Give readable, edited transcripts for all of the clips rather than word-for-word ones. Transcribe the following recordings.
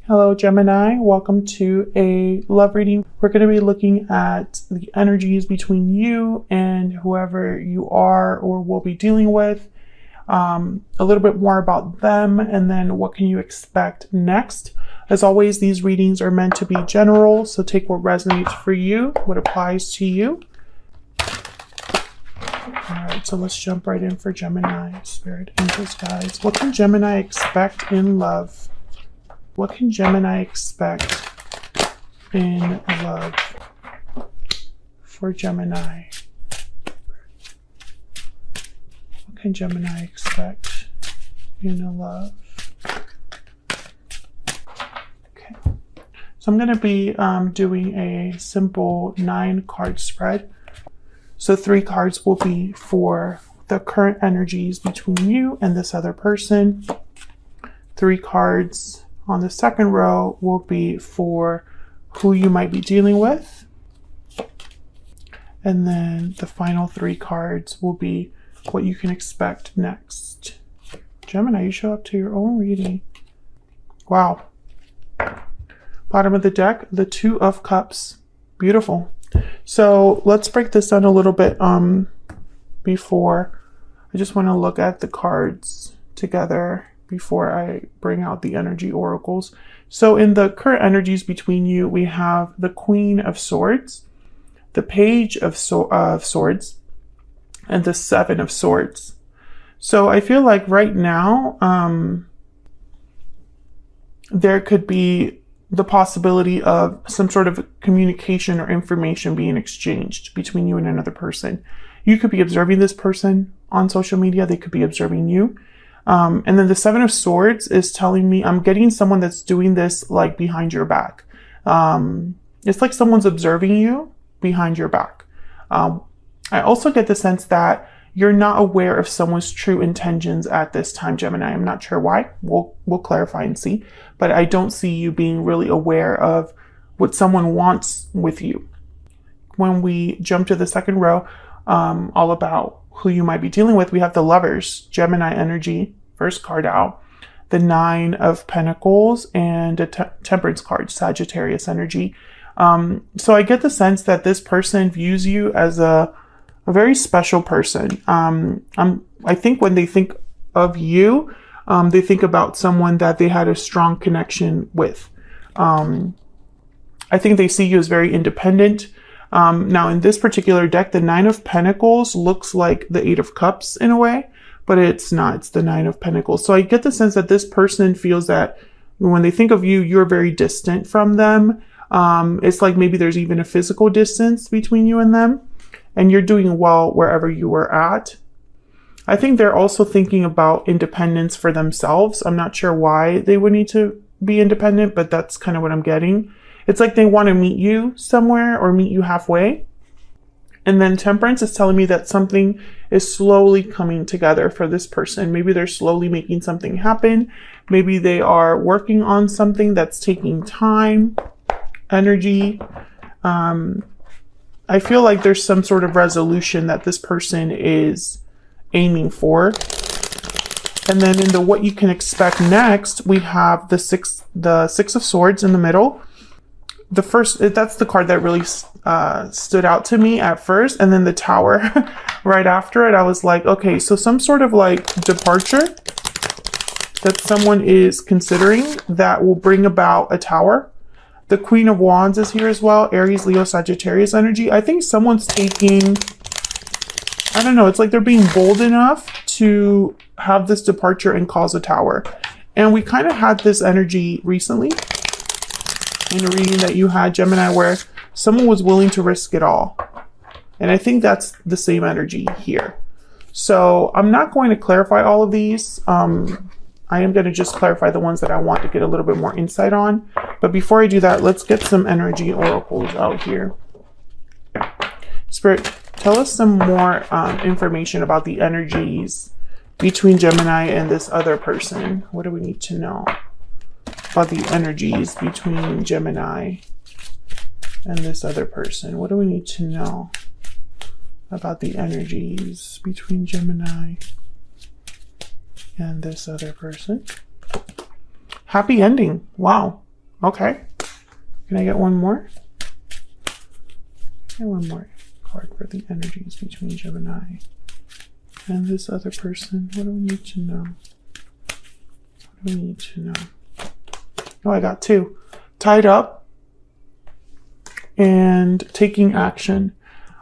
Hello, Gemini. Welcome to a love reading. We're going to be looking at the energies between you and whoever you are or will be dealing with. A little bit more about them, and then what can you expect next. As always, these readings are meant to be general, so take what resonates for you, what applies to you. Alright, so let's jump right in for Gemini. Spirit, angels, guides. What can Gemini expect in love? What can Gemini expect in love for Gemini? What can Gemini expect in love? Okay, so I'm going to be doing a simple 9-card spread. So 3 cards will be for the current energies between you and this other person. 3 cards on the second row will be for who you might be dealing with. And then the final 3 cards will be what you can expect next. Gemini, you show up to your own reading. Wow. Bottom of the deck, the 2 of Cups. Beautiful. So let's break this down a little bit before. I just want to look at the cards together before I bring out the energy oracles. So in the current energies between you, we have the Queen of Swords, the Page of Swords, and the 7 of Swords. So I feel like right now, there could be the possibility of some sort of communication or information being exchanged between you and another person. You could be observing this person on social media. They could be observing you. And then the 7 of Swords is telling me I'm getting someone that's doing this like behind your back. It's like someone's observing you behind your back. I also get the sense that you're not aware of someone's true intentions at this time, Gemini. I'm not sure why. We'll clarify and see. But I don't see you being really aware of what someone wants with you. When we jump to the second row, all about who you might be dealing with, we have the Lovers, Gemini energy, first card out, the 9 of Pentacles, and a Temperance card, Sagittarius energy. So I get the sense that this person views you as a very special person. I think when they think of you, they think about someone that they had a strong connection with. I think they see you as very independent. Now in this particular deck, the 9 of Pentacles looks like the 8 of Cups in a way, but it's not. It's the 9 of Pentacles. So I get the sense that this person feels that when they think of you, you're very distant from them. It's like maybe there's even a physical distance between you and them, and you're doing well wherever you were at. I think they're also thinking about independence for themselves. I'm not sure why they would need to be independent, but that's kind of what I'm getting. It's like they want to meet you somewhere or meet you halfway. And then Temperance is telling me that something is slowly coming together for this person. Maybe they're slowly making something happen. Maybe they are working on something that's taking time, energy. I feel like there's some sort of resolution that this person is aiming for. And then in the what you can expect next, we have the six of Swords in the middle. The first, that's the card that really stood out to me at first. And then the Tower right after it, I was like, okay, so some sort of like departure that someone is considering that will bring about a Tower. The Queen of Wands is here as well. Aries, Leo, Sagittarius energy. I think someone's taking, I don't know, it's like they're being bold enough to have this departure and cause a Tower. And we kind of had this energy recently in a reading that you had, Gemini, where someone was willing to risk it all. And I think that's the same energy here. So I'm not going to clarify all of these. I am going to just clarify the ones that I want to get a little bit more insight on. But before I do that, let's get some energy oracles out here. Spirit, tell us some more information about the energies between Gemini and this other person. What do we need to know about the energies between Gemini and this other person? What do we need to know about the energies between Gemini and this other person? Happy ending. Wow. Okay. Can I get one more? And one more card for the energies between Gemini and this other person. What do we need to know? What do we need to know? Oh, I got two. Tied up and taking action.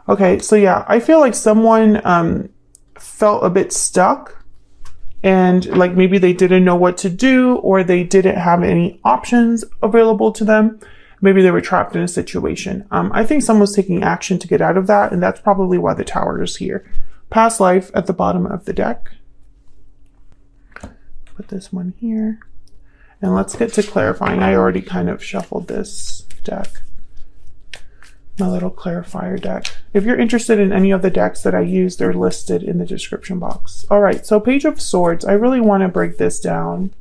Okay, so yeah, I feel like someone felt a bit stuck and like maybe they didn't know what to do or they didn't have any options available to them. Maybe they were trapped in a situation. I think someone's taking action to get out of that, and that's probably why the Tower is here. Past life at the bottom of the deck. Put this one here. And let's get to clarifying. I already kind of shuffled this deck. My little clarifier deck. If you're interested in any of the decks that I use, they're listed in the description box. All right, so Page of Swords. I really want to break this down.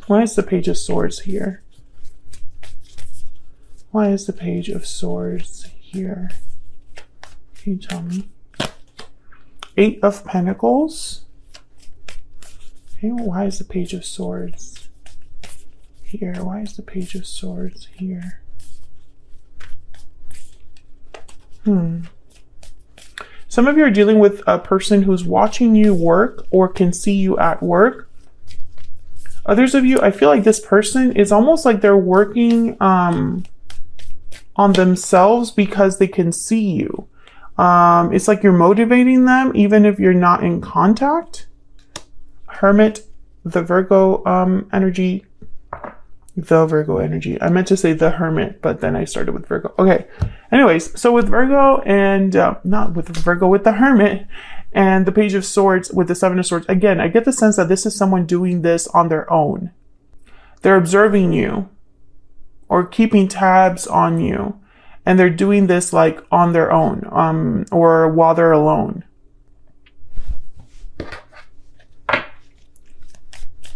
Why is the Page of Swords here? Why is the Page of Swords here? Can you tell me? Eight of Pentacles. Okay, well, why is the Page of Swords here? Why is the Page of Swords here? Some of you are dealing with a person who's watching you work or can see you at work. Others of you, I feel like this person is almost like they're working on themselves because they can see you. It's like you're motivating them even if you're not in contact. Hermit, the Virgo energy. The Virgo energy. I meant to say the Hermit, but then I started with Virgo. Okay. Anyways, so with Virgo and not with Virgo, with the Hermit and the Page of Swords with the Seven of Swords. Again, I get the sense that this is someone doing this on their own. They're observing you or keeping tabs on you, and they're doing this like on their own, or while they're alone.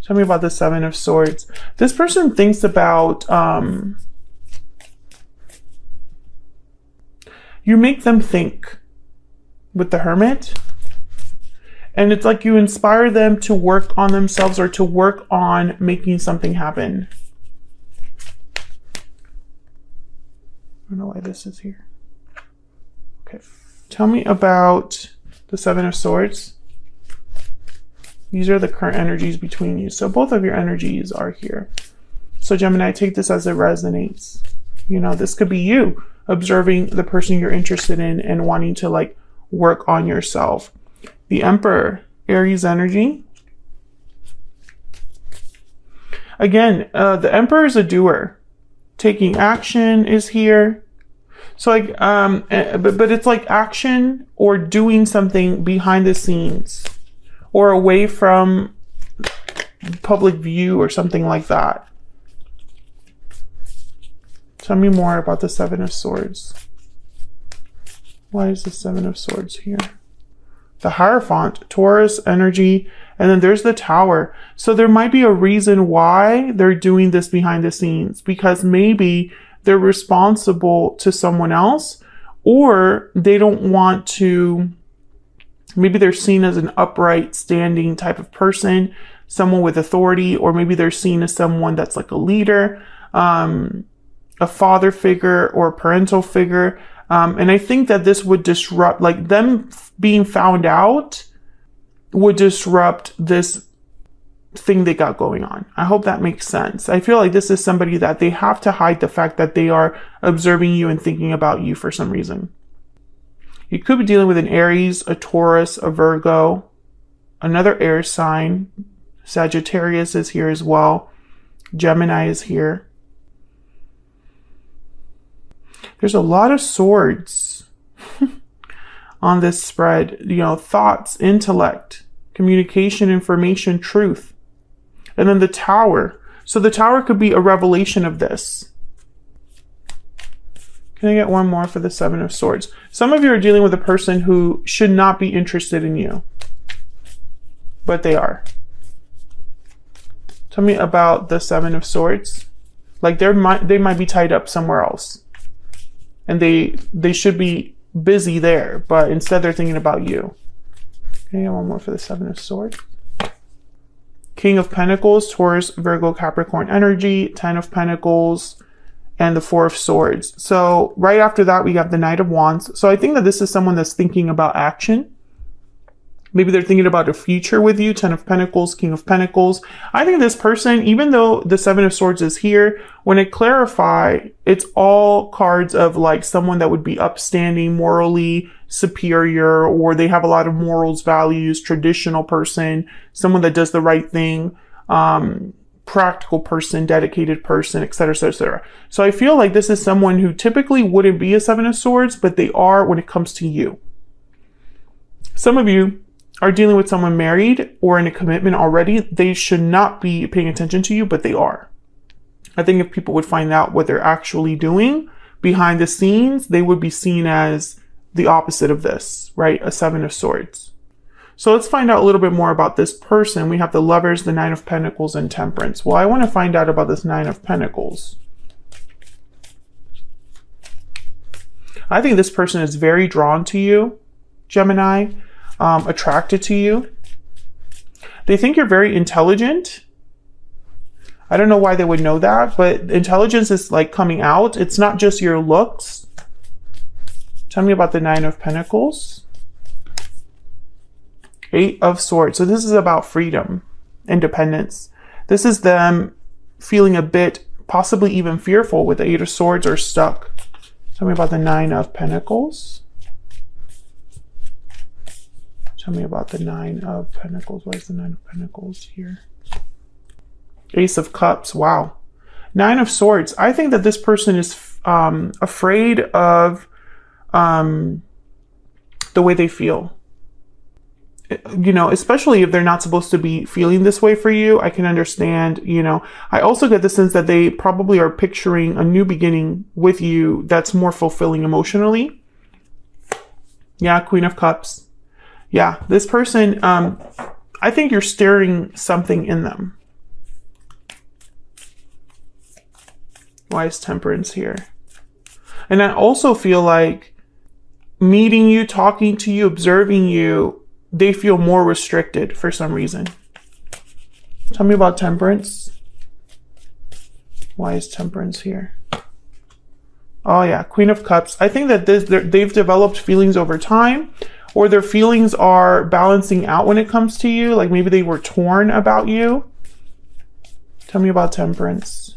Tell me about the Seven of Swords. This person thinks about, you make them think with the Hermit. And it's like you inspire them to work on themselves or to work on making something happen. I don't know why this is here. Okay. Tell me about the Seven of Swords. These are the current energies between you. So both of your energies are here. So Gemini, take this as it resonates. You know, this could be you observing the person you're interested in and wanting to like work on yourself. The Emperor, Aries energy. Again, the Emperor is a doer. Taking action is here. So like, but it's like action or doing something behind the scenes or away from public view or something like that. Tell me more about the Seven of Swords. Why is the Seven of Swords here? The Hierophant, Taurus energy, and then there's the Tower. So there might be a reason why they're doing this behind the scenes, because maybe they're responsible to someone else, or they don't want to, maybe they're seen as an upright, standing type of person, someone with authority, or maybe they're seen as someone that's like a leader, a father figure or a parental figure. And I think that this would disrupt, like them being found out would disrupt this thing they got going on. I hope that makes sense. I feel like this is somebody that they have to hide the fact that they are observing you and thinking about you for some reason. You could be dealing with an Aries, a Taurus, a Virgo, another air sign. Sagittarius is here as well. Gemini is here. There's a lot of swords on this spread. You know, thoughts, intellect, communication, information, truth. And then the Tower. So the Tower could be a revelation of this. Can I get one more for the Seven of Swords? Some of you are dealing with a person who should not be interested in you, but they are. Tell me about the Seven of Swords. Like they might be tied up somewhere else. And they should be busy there, but instead they're thinking about you. Can I get one more for the Seven of Swords? King of Pentacles, Taurus, Virgo, Capricorn energy, 10 of Pentacles, and the 4 of Swords. So right after that, we have the Knight of Wands. So I think that this is someone that's thinking about action. Maybe they're thinking about a future with you, 10 of Pentacles, King of Pentacles. I think this person, even though the 7 of Swords is here, when I clarify, it's all cards of like someone that would be upstanding, morally superior, or they have a lot of morals, values, traditional person, someone that does the right thing, practical person, dedicated person, etc., etc., etc. So I feel like this is someone who typically wouldn't be a 7 of Swords, but they are when it comes to you. Some of you are dealing with someone married or in a commitment already. They should not be paying attention to you, but they are. I think if people would find out what they're actually doing behind the scenes, they would be seen as the opposite of this, right? A 7 of Swords. So let's find out a little bit more about this person. We have the Lovers, the 9 of Pentacles, and Temperance. Well, I want to find out about this 9 of Pentacles. I think this person is very drawn to you, Gemini, attracted to you. They think you're very intelligent. I don't know why they would know that, but intelligence is like coming out. It's not just your looks. Tell me about the 9 of Pentacles. 8 of Swords. So this is about freedom, independence. This is them feeling a bit, possibly even fearful with the 8 of Swords or stuck. Tell me about the 9 of Pentacles. Tell me about the 9 of Pentacles. Why is the 9 of Pentacles here? Ace of Cups. Wow. 9 of Swords. I think that this person is afraid of the way they feel. You know, especially if they're not supposed to be feeling this way for you. I can understand, you know. I also get the sense that they probably are picturing a new beginning with you that's more fulfilling emotionally. Yeah, Queen of Cups. Yeah, this person, I think you're stirring something in them. Why is Temperance here? And I also feel like meeting you, talking to you, observing you, they feel more restricted for some reason. Tell me about Temperance. Why is Temperance here? Oh yeah, Queen of Cups. I think that they've developed feelings over time, or their feelings are balancing out when it comes to you. Like maybe they were torn about you. Tell me about Temperance.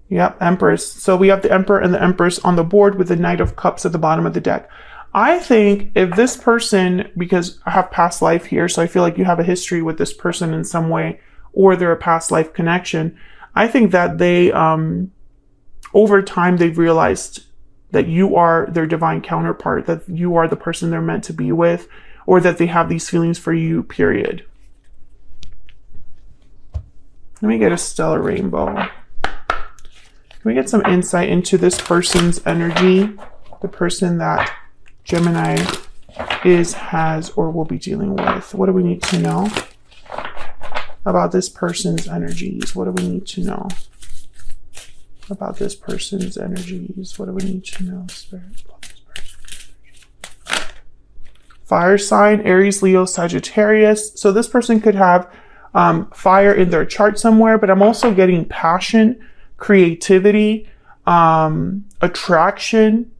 Yep, Empress. So we have the Emperor and the Empress on the board with the Knight of Cups at the bottom of the deck. I think if this person, because I have past life here, so I feel like you have a history with this person in some way, or they're a past life connection. I think that they, over time, they've realized that you are their divine counterpart, that you are the person they're meant to be with, or that they have these feelings for you, period. Let me get a stellar rainbow. Can we get some insight into this person's energy? The person that Gemini has, or will be dealing with. What do we need to know about this person's energies? What do we need to know about this person's energies? What do we need to know, Spirit, about this person? Fire sign, Aries, Leo, Sagittarius. So this person could have fire in their chart somewhere, but I'm also getting passion, creativity, attraction,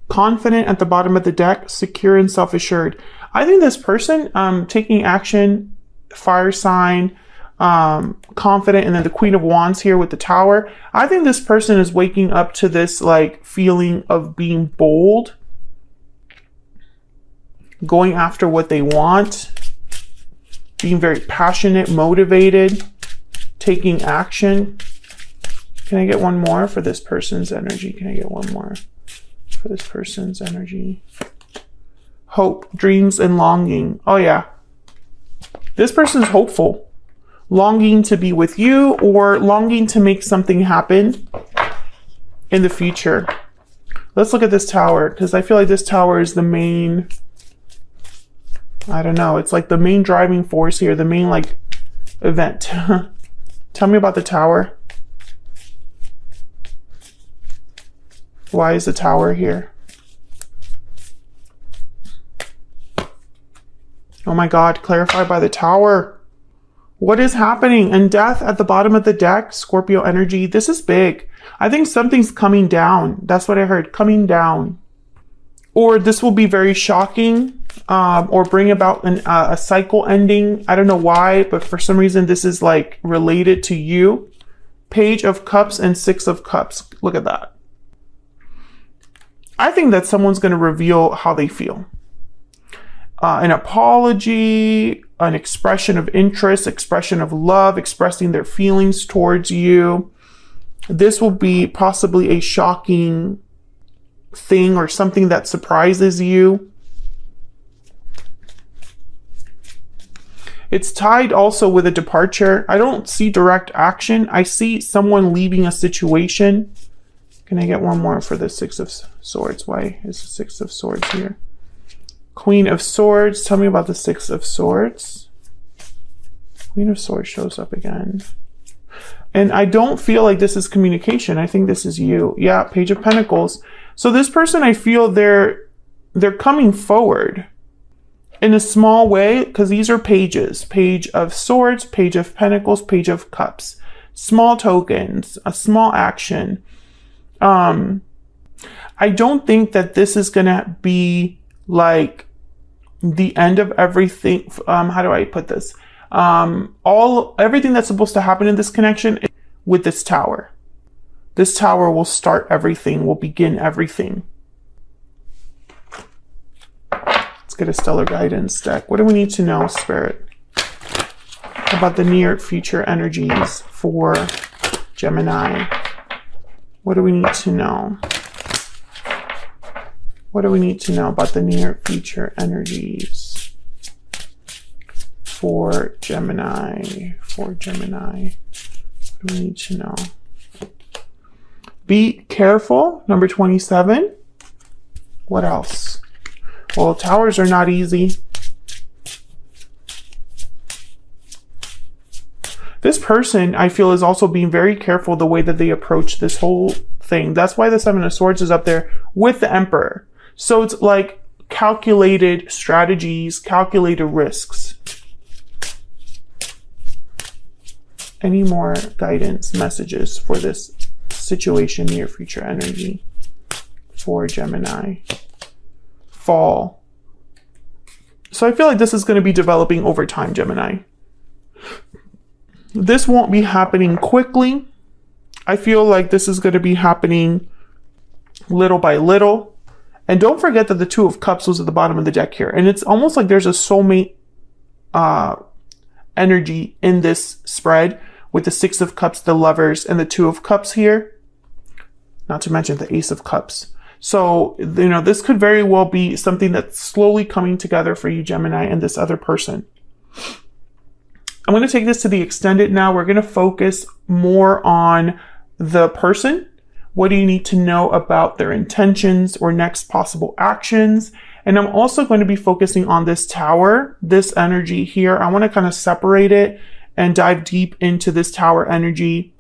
confident at the bottom of the deck, secure and self-assured. I think this person taking action, fire sign, confident, and then the Queen of Wands here with the Tower. I think this person is waking up to this like feeling of being bold, going after what they want, being very passionate, motivated, taking action. Can I get one more for this person's energy? Can I get one more for this person's energy? Hope, dreams, and longing. Oh yeah. This person's hopeful. Longing to be with you, or longing to make something happen in the future. Let's look at this Tower, because I feel like this Tower is the main, I don't know, it's like the main driving force here, the main like event. Tell me about the Tower. Why is the Tower here? Oh my God, clarified by the Tower. What is happening? And death at the bottom of the deck, Scorpio energy. This is big. I think something's coming down. That's what I heard, coming down. Or this will be very shocking, or bring about a cycle ending. I don't know why, but for some reason this is like related to you. Page of Cups and Six of Cups. Look at that. I think that someone's going to reveal how they feel. An apology, an expression of interest, expression of love, expressing their feelings towards you. This will be possibly a shocking thing or something that surprises you. It's tied also with a departure. I don't see direct action. I see someone leaving a situation. Can I get one more for the Six of Swords? Why is the Six of Swords here? Queen of Swords. Tell me about the Six of Swords. Queen of Swords shows up again. And I don't feel like this is communication. I think this is you. Yeah, Page of Pentacles. So this person, I feel they're coming forward in a small way, because these are pages. Page of Swords, Page of Pentacles, Page of Cups. Small tokens, a small action. I don't think that this is going to be like the end of everything. How do I put this? Everything that's supposed to happen in this connection is with this tower. This tower will start everything, will begin everything. Let's get a stellar guidance deck. What do we need to know, Spirit, about the near future energies for Gemini? What do we need to know? What do we need to know about the near future energies for Gemini? For Gemini, what do we need to know? Be careful, number 27. What else? Well, towers are not easy. This person, I feel, is also being very careful the way that they approach this whole thing. That's why the Seven of Swords is up there with the Emperor. So it's like calculated strategies, calculated risks. Any more guidance messages for this situation, near future energy for Gemini? Fall. So I feel like this is going to be developing over time, Gemini. This won't be happening quickly. I feel like this is going to be happening little by little. And don't forget that the Two of Cups was at the bottom of the deck here. And it's almost like there's a soulmate energy in this spread with the Six of Cups, the Lovers, and the Two of Cups here. Not to mention the Ace of Cups. So, you know, this could very well be something that's slowly coming together for you, Gemini, and this other person. I'm going to take this to the extended now. We're going to focus more on the person. What do you need to know about their intentions or next possible actions? And I'm also going to be focusing on this tower, this energy here. I want to kind of separate it and dive deep into this tower energy